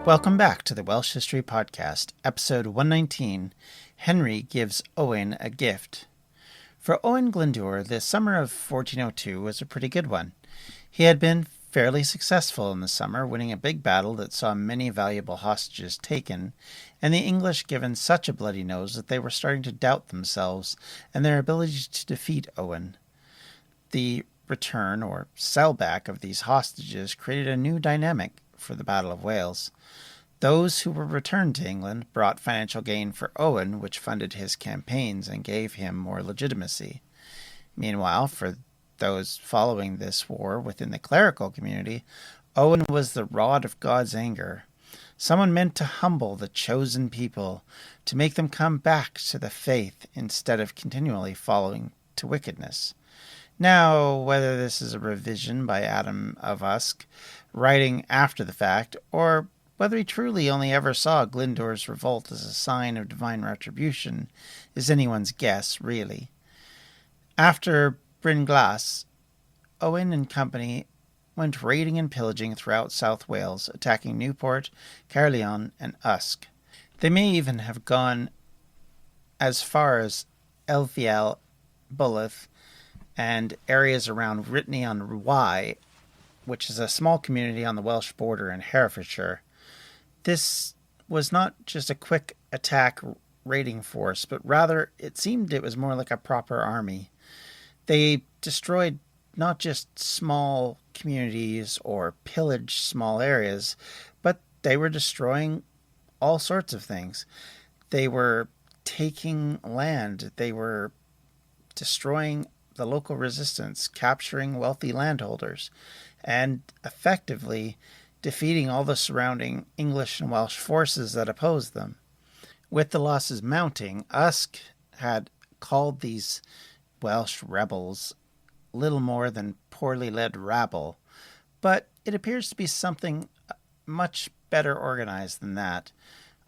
Welcome back to the Welsh History Podcast, episode 119, Henry Gives Owain a Gift. For Owain Glyndwr, the summer of 1402 was a pretty good one. He had been fairly successful in the summer, winning a big battle that saw many valuable hostages taken, and the English given such a bloody nose that they were starting to doubt themselves and their ability to defeat Owain. The return or sellback of these hostages created a new dynamic for the Battle of Wales. Those who were returned to England brought financial gain for Owain, which funded his campaigns and gave him more legitimacy. Meanwhile, for those following this war within the clerical community, Owain was the rod of God's anger, someone meant to humble the chosen people, to make them come back to the faith instead of continually falling to wickedness. Now, whether this is a revision by Adam of Usk, writing after the fact, or whether he truly only ever saw Glyndwr's revolt as a sign of divine retribution is anyone's guess, really. After Bryn Glas, Owain and company went raiding and pillaging throughout South Wales, attacking Newport, Caerleon, and Usk. They may even have gone as far as Elfiel, Bulleth, and areas around Rhytney-on-Wye, which is a small community on the Welsh border in Herefordshire. This was not just a quick attack raiding force, but rather it seemed it was more like a proper army. They destroyed not just small communities or pillaged small areas, but they were destroying all sorts of things. They were taking land. They were destroying the local resistance, capturing wealthy landholders, and effectively defeating all the surrounding English and Welsh forces that opposed them. With the losses mounting, Usk had called these Welsh rebels little more than poorly led rabble, but it appears to be something much better organized than that.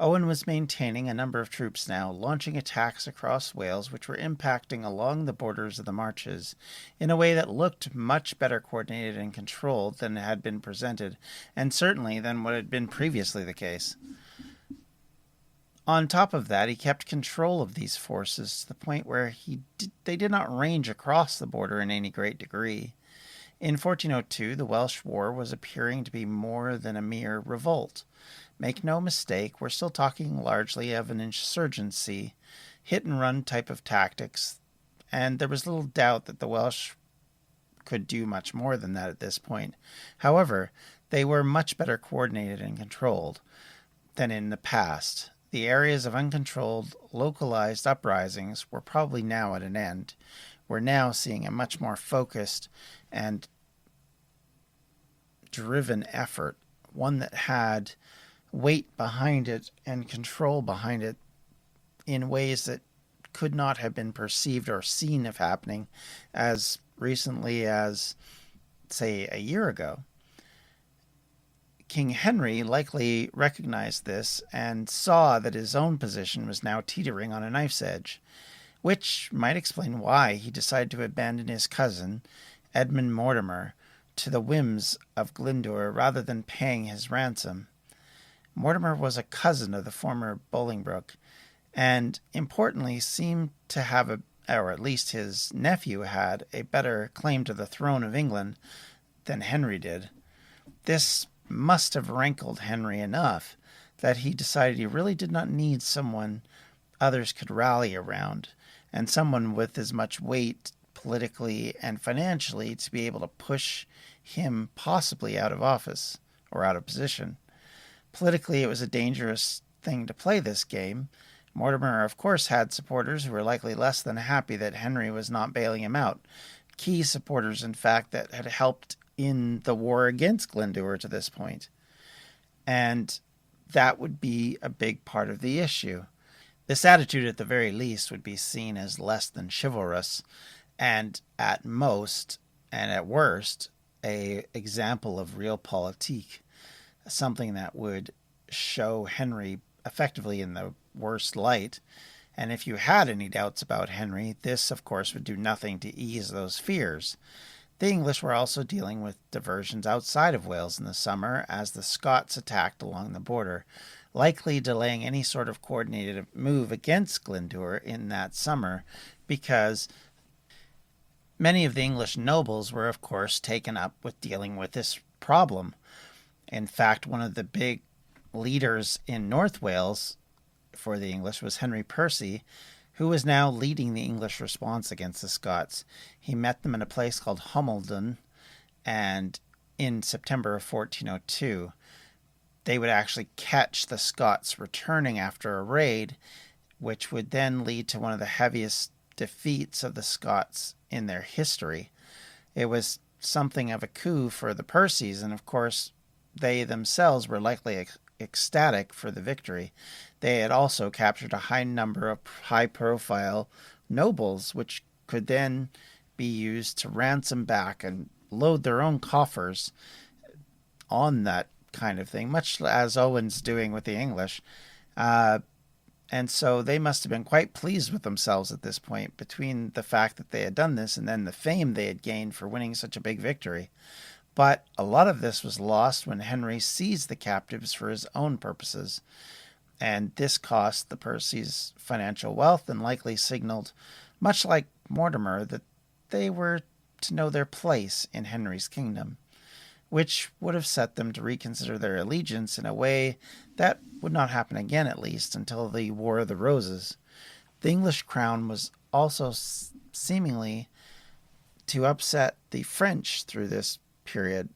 Owain was maintaining a number of troops now, launching attacks across Wales which were impacting along the borders of the marches in a way that looked much better coordinated and controlled than had been presented, and certainly than what had been previously the case. On top of that, he kept control of these forces to the point where they did not range across the border in any great degree. In 1402, the Welsh War was appearing to be more than a mere revolt. Make no mistake, we're still talking largely of an insurgency, hit-and-run type of tactics, and there was little doubt that the Welsh could do much more than that at this point. However, they were much better coordinated and controlled than in the past. The areas of uncontrolled, localized uprisings were probably now at an end. We're now seeing a much more focused and driven effort, one that had weight behind it and control behind it in ways that could not have been perceived or seen of happening as recently as, say, a year ago. King Henry likely recognized this and saw that his own position was now teetering on a knife's edge, which might explain why he decided to abandon his cousin, Edmund Mortimer, to the whims of Glyndwr rather than paying his ransom. Mortimer was a cousin of the former Bolingbroke, and importantly seemed to have or at least his nephew had, a better claim to the throne of England than Henry did. This must have rankled Henry enough that he decided he really did not need someone others could rally around, and someone with as much weight politically and financially to be able to push him possibly out of office or out of position. Politically, it was a dangerous thing to play this game. Mortimer, of course, had supporters who were likely less than happy that Henry was not bailing him out. Key supporters, in fact, that had helped in the war against Glyndwr to this point. And that would be a big part of the issue. This attitude, at the very least, would be seen as less than chivalrous, and at most, and at worst, an example of realpolitik. Something that would show Henry effectively in the worst light. And if you had any doubts about Henry, this, of course, would do nothing to ease those fears. The English were also dealing with diversions outside of Wales in the summer as the Scots attacked along the border, likely delaying any sort of coordinated move against Glyndŵr in that summer because many of the English nobles were, of course, taken up with dealing with this problem. In fact, one of the big leaders in North Wales for the English was Henry Percy, who was now leading the English response against the Scots. He met them in a place called Homildon, and in September of 1402, they would actually catch the Scots returning after a raid, which would then lead to one of the heaviest defeats of the Scots in their history. It was something of a coup for the Percys, and of course, they themselves were likely ecstatic for the victory. They had also captured a high number of high-profile nobles, which could then be used to ransom back and load their own coffers on that kind of thing, much as Owain's doing with the English. And so they must have been quite pleased with themselves at this point, between the fact that they had done this and then the fame they had gained for winning such a big victory. But a lot of this was lost when Henry seized the captives for his own purposes, and this cost the Percys financial wealth and likely signaled, much like Mortimer, that they were to know their place in Henry's kingdom, which would have set them to reconsider their allegiance in a way that would not happen again, at least, until the War of the Roses. The English crown was also seemingly to upset the French through this period.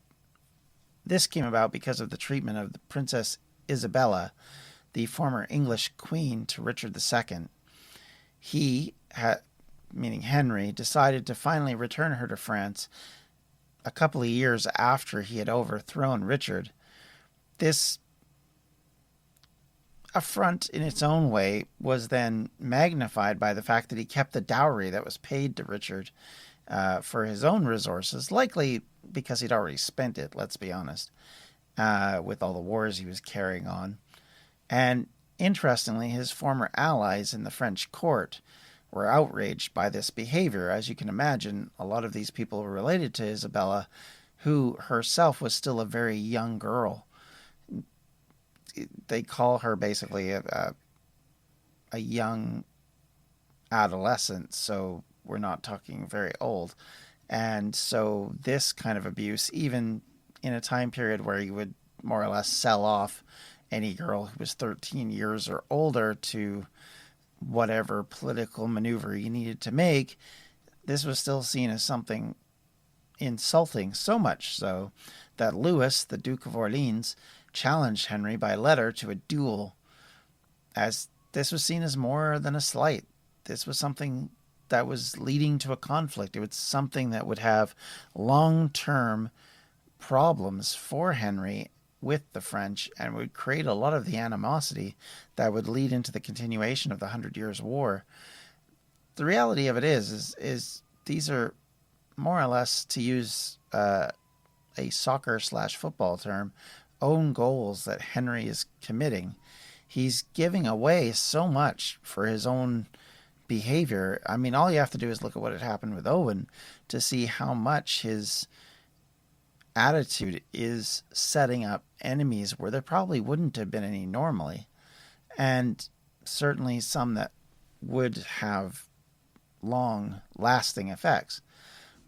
This came about because of the treatment of the Princess Isabella, the former English queen to Richard II. He, meaning Henry, decided to finally return her to France a couple of years after he had overthrown Richard. This affront in its own way was then magnified by the fact that he kept the dowry that was paid to Richard for his own resources, likely because he'd already spent it, let's be honest, with all the wars he was carrying on. And interestingly, his former allies in the French court were outraged by this behavior. As you can imagine, a lot of these people were related to Isabella, who herself was still a very young girl. They call her basically a young adolescent, so we're not talking very old. And so this kind of abuse, even in a time period where you would more or less sell off any girl who was 13 years or older to whatever political maneuver you needed to make, this was still seen as something insulting, so much so that Louis, the Duke of Orleans, challenged Henry by letter to a duel, as this was seen as more than a slight. This was something that was leading to a conflict. It was something that would have long-term problems for Henry with the French and would create a lot of the animosity that would lead into the continuation of the 100 Years' War. The reality of it is these are more or less, to use a soccer/football term, own goals that Henry is committing. He's giving away so much for his own behavior. I mean, all you have to do is look at what had happened with Owain to see how much his attitude is setting up enemies where there probably wouldn't have been any normally, and certainly some that would have long-lasting effects.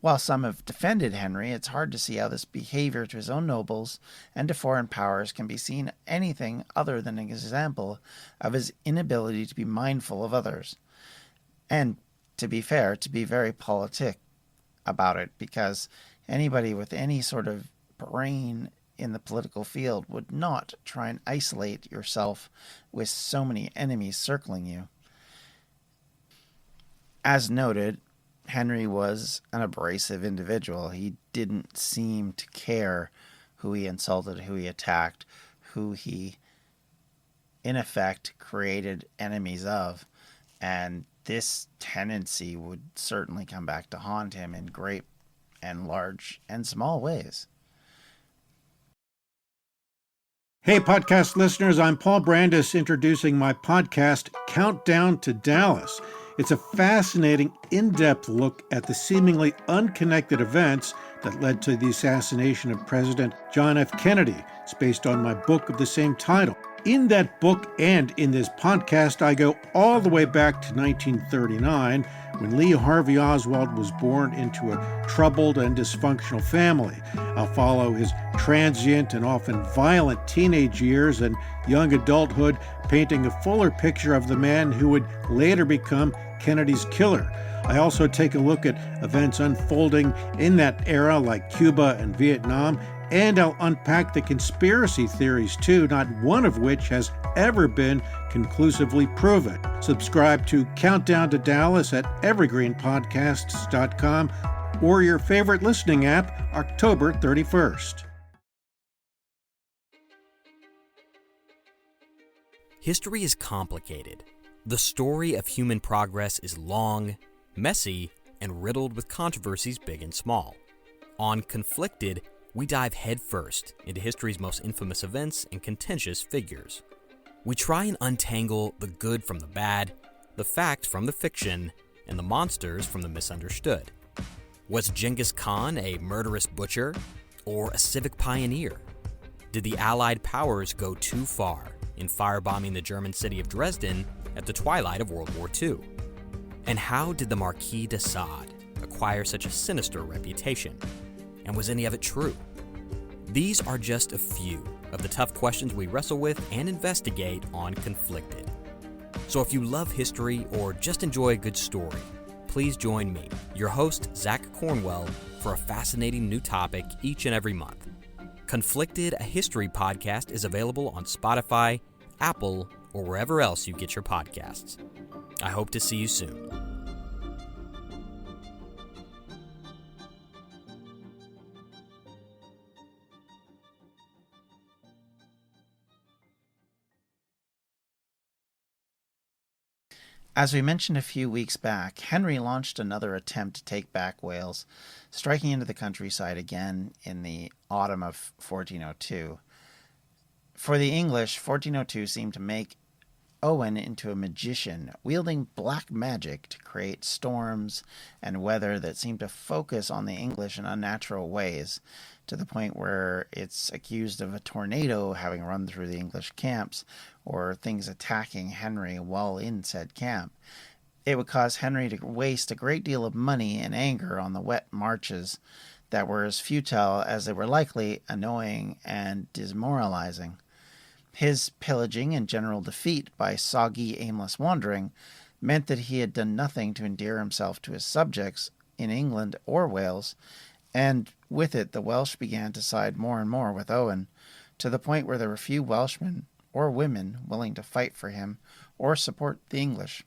While some have defended Henry, it's hard to see how this behavior to his own nobles and to foreign powers can be seen anything other than an example of his inability to be mindful of others. And, to be fair, to be very politic about it, because anybody with any sort of brain in the political field would not try and isolate yourself with so many enemies circling you. As noted, Henry was an abrasive individual. He didn't seem to care who he insulted, who he attacked, who he, in effect, created enemies of. And this tendency would certainly come back to haunt him in great and large and small ways. Hey, podcast listeners, I'm Paul Brandis introducing my podcast, Countdown to Dallas. It's a fascinating, in-depth look at the seemingly unconnected events that led to the assassination of President John F. Kennedy. It's based on my book of the same title. In that book and in this podcast, I go all the way back to 1939, when Lee Harvey Oswald was born into a troubled and dysfunctional family. I'll follow his transient and often violent teenage years and young adulthood, painting a fuller picture of the man who would later become Kennedy's killer. I also take a look at events unfolding in that era, like Cuba and Vietnam, and I'll unpack the conspiracy theories too, not one of which has ever been conclusively proven. Subscribe to Countdown to Dallas at evergreenpodcasts.com or your favorite listening app, October 31st. History is complicated. The story of human progress is long, messy, and riddled with controversies big and small. On Conflicted, we dive headfirst into history's most infamous events and contentious figures. We try and untangle the good from the bad, the fact from the fiction, and the monsters from the misunderstood. Was Genghis Khan a murderous butcher or a civic pioneer? Did the Allied powers go too far in firebombing the German city of Dresden at the twilight of World War II? And how did the Marquis de Sade acquire such a sinister reputation? And was any of it true? These are just a few of the tough questions we wrestle with and investigate on Conflicted. So if you love history or just enjoy a good story, please join me, your host, Zach Cornwell, for a fascinating new topic each and every month. Conflicted, a history podcast, is available on Spotify, Apple, or wherever else you get your podcasts. I hope to see you soon. As we mentioned a few weeks back, Henry launched another attempt to take back Wales, striking into the countryside again in the autumn of 1402. For the English, 1402 seemed to make Owain into a magician, wielding black magic to create storms and weather that seemed to focus on the English in unnatural ways, to the point where it's accused of a tornado having run through the English camps, or things attacking Henry while in said camp. It would cause Henry to waste a great deal of money and anger on the wet marches that were as futile as they were likely annoying and demoralizing. His pillaging and general defeat by soggy, aimless wandering meant that he had done nothing to endear himself to his subjects in England or Wales, and with it the Welsh began to side more and more with Owain, to the point where there were few Welshmen or women willing to fight for him or support the English.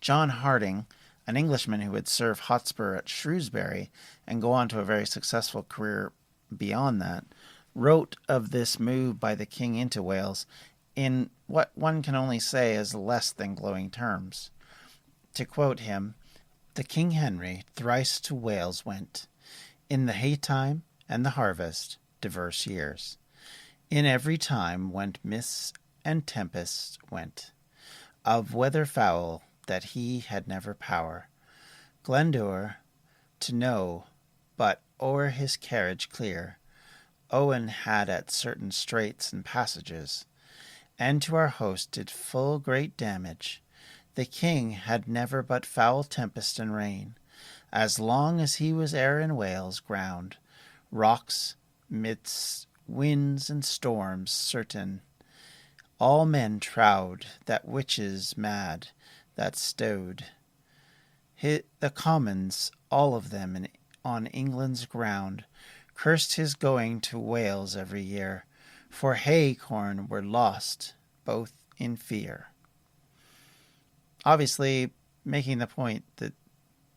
John Harding, an Englishman who would serve Hotspur at Shrewsbury and go on to a very successful career beyond that, wrote of this move by the king into Wales in what one can only say is less than glowing terms. To quote him, "The King Henry thrice to Wales went, in the haytime and the harvest, diverse years. In every time went mists and tempests went, of weather foul that he had never power, Glendour to know, but o'er his carriage clear, Owain had at certain straits and passages, and to our host did full great damage. The king had never but foul tempest and rain, as long as he was e'er in Wales ground, rocks midst winds and storms certain. All men trowed that witches mad that stowed. The commons, all of them on England's ground, cursed his going to Wales every year, for hay corn were lost both in fear." Obviously, making the point that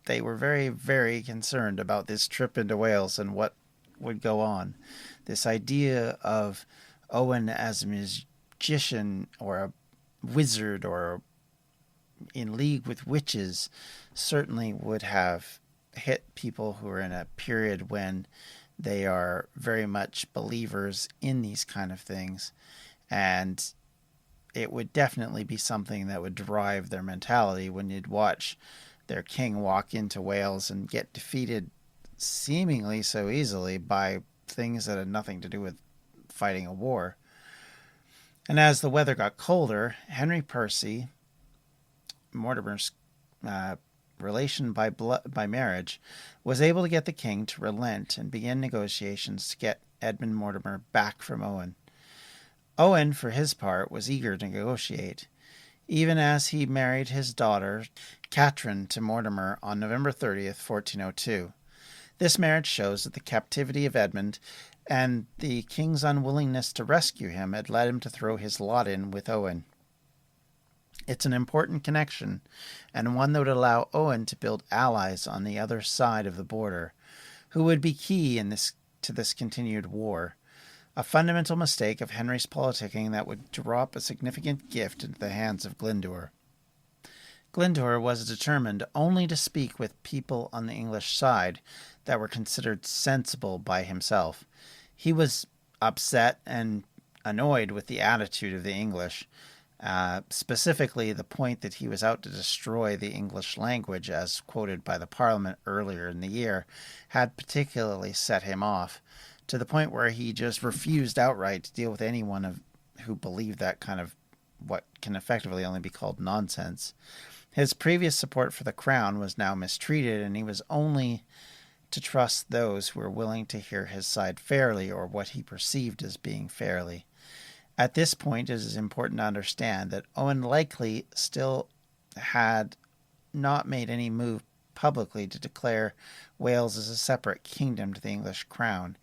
they were very, very concerned about this trip into Wales and what would go on. This idea of Owain as a magician or a wizard or in league with witches certainly would have hit people who are in a period when they are very much believers in these kind of things. And it would definitely be something that would drive their mentality when you'd watch their king walk into Wales and get defeated seemingly so easily by things that had nothing to do with fighting a war. And as the weather got colder, Henry Percy, Mortimer's relation by marriage, was able to get the king to relent and begin negotiations to get Edmund Mortimer back from Owain. Owain, for his part, was eager to negotiate, even as he married his daughter, Catherine, to Mortimer on November 30th, 1402. This marriage shows that the captivity of Edmund and the king's unwillingness to rescue him had led him to throw his lot in with Owain. It's an important connection, and one that would allow Owain to build allies on the other side of the border, who would be key to this continued war. A fundamental mistake of Henry's politicking that would drop a significant gift into the hands of Glyndwr. Glyndwr was determined only to speak with people on the English side that were considered sensible by himself. He was upset and annoyed with the attitude of the English, specifically the point that he was out to destroy the English language, as quoted by the Parliament earlier in the year, had particularly set him off, to the point where he just refused outright to deal with anyone who believed that kind of what can effectively only be called nonsense. His previous support for the crown was now mistreated, and he was only to trust those who were willing to hear his side fairly, or what he perceived as being fairly. At this point, it is important to understand that Owain likely still had not made any move publicly to declare Wales as a separate kingdom to the English crown,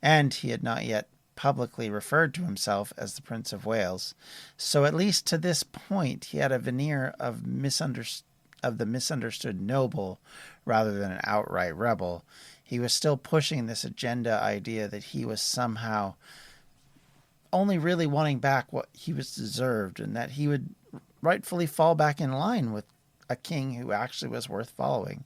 and he had not yet publicly referred to himself as the Prince of Wales. So at least to this point, he had a veneer of the misunderstood noble rather than an outright rebel. He was still pushing this agenda idea that he was somehow only really wanting back what he was deserved, and that he would rightfully fall back in line with a king who actually was worth following.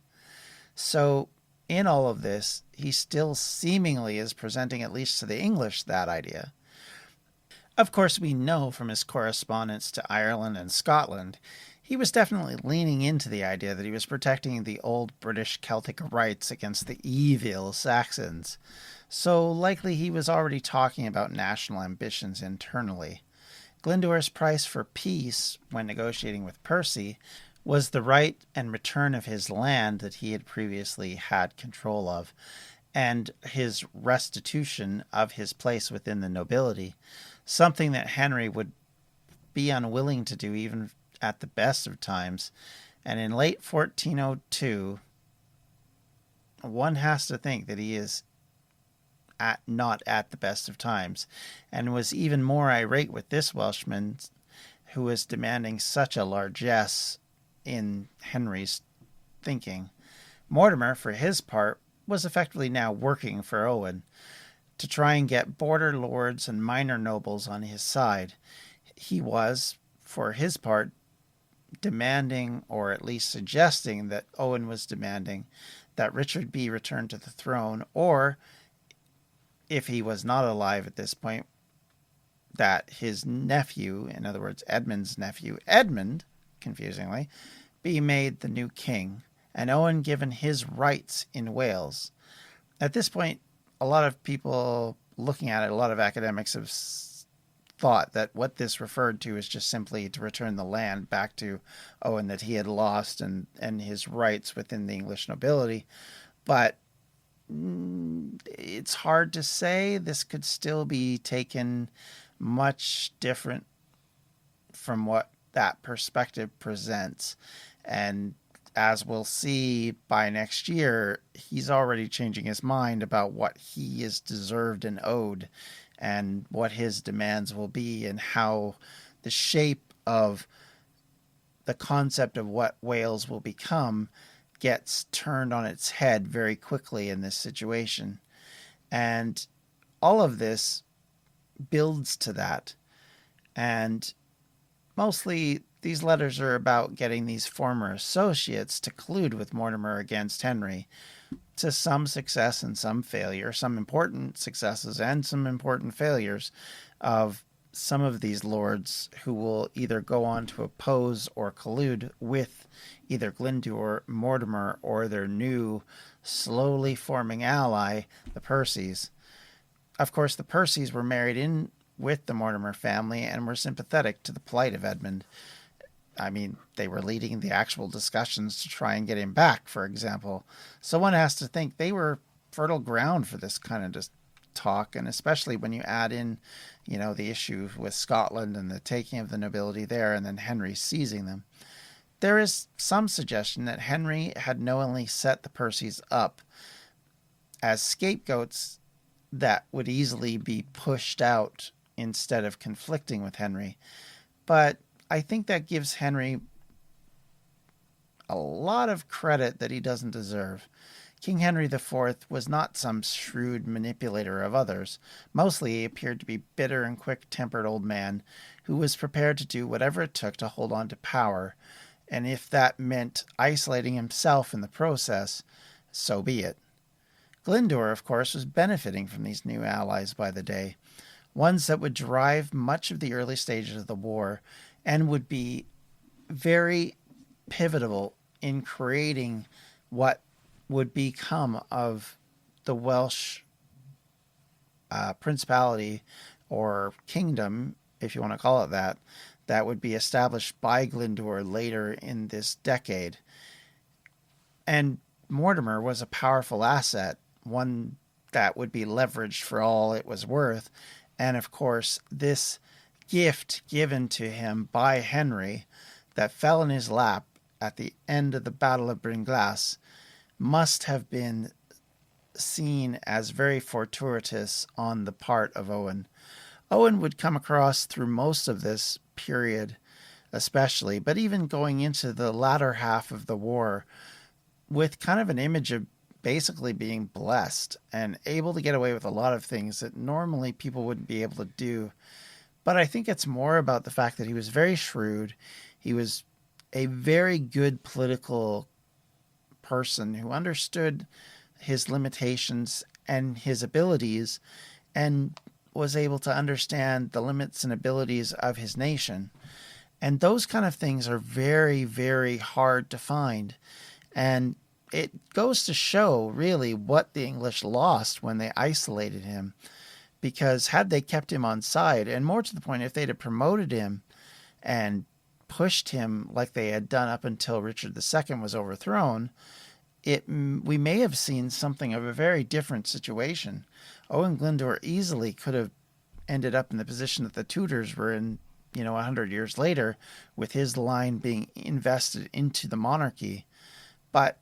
So in all of this, he still seemingly is presenting, at least to the English, that idea. Of course, we know from his correspondence to Ireland and Scotland, he was definitely leaning into the idea that he was protecting the old British Celtic rights against the evil Saxons. So likely he was already talking about national ambitions internally. Glyndwr's price for peace, when negotiating with Percy, was the right and return of his land that he had previously had control of, and his restitution of his place within the nobility, something that Henry would be unwilling to do even at the best of times. And in late 1402, one has to think that he is not at the best of times, and was even more irate with this Welshman who was demanding such a largesse in Henry's thinking. Mortimer, for his part, was effectively now working for Owain to try and get border lords and minor nobles on his side. He was, for his part, demanding, or at least suggesting that Owain was demanding, that Richard be returned to the throne, or, if he was not alive at this point, that his nephew, in other words, Edmund's nephew, Edmund, confusingly, be made the new king, and Owain given his rights in Wales. At this point, a lot of people looking at it, a lot of academics have thought that what this referred to is just simply to return the land back to Owain that he had lost, and his rights within the English nobility. But it's hard to say. This could still be taken much different from what that perspective presents. And as we'll see by next year, he's already changing his mind about what he is deserved and owed, and what his demands will be, and how the shape of the concept of what Wales will become gets turned on its head very quickly in this situation. And all of this builds to that. And mostly these letters are about getting these former associates to collude with Mortimer against Henry, to some success and some failure, some important successes and some important failures of some of these lords who will either go on to oppose or collude with either Glyndŵr, Mortimer, or their new, slowly forming ally, the Percys. Of course, the Percys were married in with the Mortimer family and were sympathetic to the plight of Edmund. I mean, they were leading the actual discussions to try and get him back, for example. So one has to think they were fertile ground for this kind of just talk, and especially when you add in, the issue with Scotland and the taking of the nobility there, and then Henry seizing them. There is some suggestion that Henry had knowingly set the Percys up as scapegoats that would easily be pushed out instead of conflicting with Henry. But I think that gives Henry a lot of credit that he doesn't deserve. King Henry IV was not some shrewd manipulator of others. Mostly he appeared to be bitter and quick-tempered old man who was prepared to do whatever it took to hold on to power, and if that meant isolating himself in the process, so be it. Glyndŵr, of course, was benefiting from these new allies by the day, ones that would drive much of the early stages of the war and would be very pivotal in creating what would become of the Welsh principality or kingdom, if you want to call it that, that would be established by Glyndŵr later in this decade. And Mortimer was a powerful asset, one that would be leveraged for all it was worth. And of course, this gift given to him by Henry that fell in his lap at the end of the Battle of Bryn Glas must have been seen as very fortuitous on the part of Owain. Owain would come across through most of this period especially, but even going into the latter half of the war with kind of an image of basically being blessed and able to get away with a lot of things that normally people wouldn't be able to do. But I think it's more about the fact that he was very shrewd. He was a very good political person who understood his limitations and his abilities and was able to understand the limits and abilities of his nation. And those kind of things are very, very hard to find. And it goes to show really what the English lost when they isolated him, because had they kept him on side, and more to the point, if they'd have promoted him and pushed him like they had done up until Richard II was overthrown, we may have seen something of a very different situation. Owain Glyndŵr easily could have ended up in the position that the Tudors were in, 100 years later, with his line being invested into the monarchy. But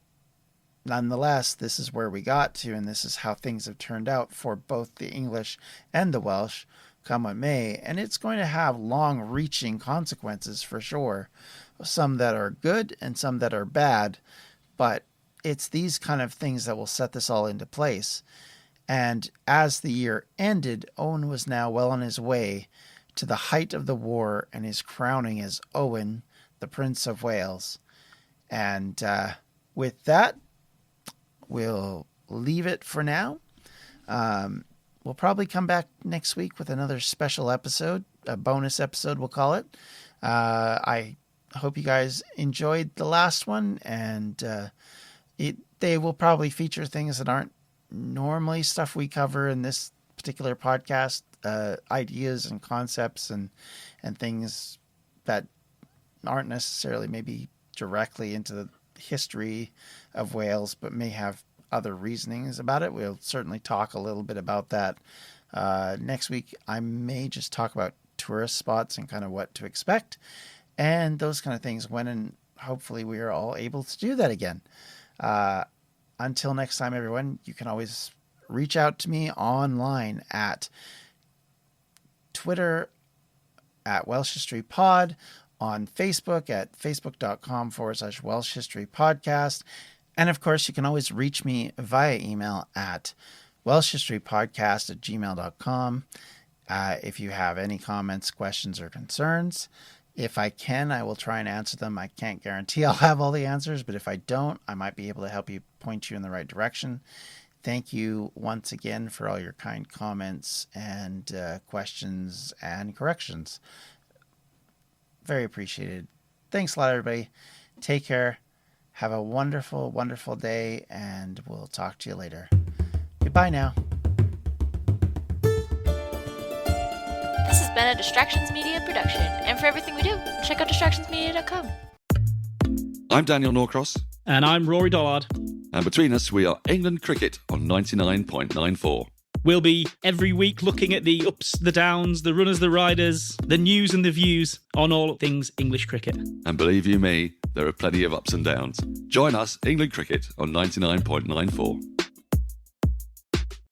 nonetheless, this is where we got to, and this is how things have turned out for both the English and the Welsh, come what may, and it's going to have long-reaching consequences for sure. Some that are good and some that are bad, but it's these kind of things that will set this all into place. And as the year ended, Owain was now well on his way to the height of the war and his crowning as Owain, the Prince of Wales. And with that, we'll leave it for now. We'll probably come back next week with another special episode, a bonus episode, we'll call it. I hope you guys enjoyed the last one, and they will probably feature things that aren't normally stuff we cover in this particular podcast, ideas and concepts and things that aren't necessarily maybe directly into the history of Wales, but may have other reasonings about it. We'll certainly talk a little bit about that. Next week, I may just talk about tourist spots and kind of what to expect and those kind of things when, and hopefully we are all able to do that again. Until next time, everyone, you can always reach out to me online at Twitter at Welsh History Pod, on Facebook at facebook.com/Welsh History Podcast. And of course, you can always reach me via email at welshhistorypodcast@gmail.com. If you have any comments, questions, or concerns, if I can, I will try and answer them. I can't guarantee I'll have all the answers, but if I don't, I might be able to help you, point you in the right direction. Thank you once again for all your kind comments and questions and corrections. Very appreciated. Thanks a lot, everybody. Take care. Have a wonderful, wonderful day, and we'll talk to you later. Goodbye now. This has been a Distractions Media production, and for everything we do, check out distractionsmedia.com. I'm Daniel Norcross. And I'm Rory Dollard. And between us, we are England Cricket on 99.94. We'll be every week looking at the ups, the downs, the runners, the riders, the news and the views on all things English cricket. And believe you me, there are plenty of ups and downs. Join us, England Cricket, on 99.94.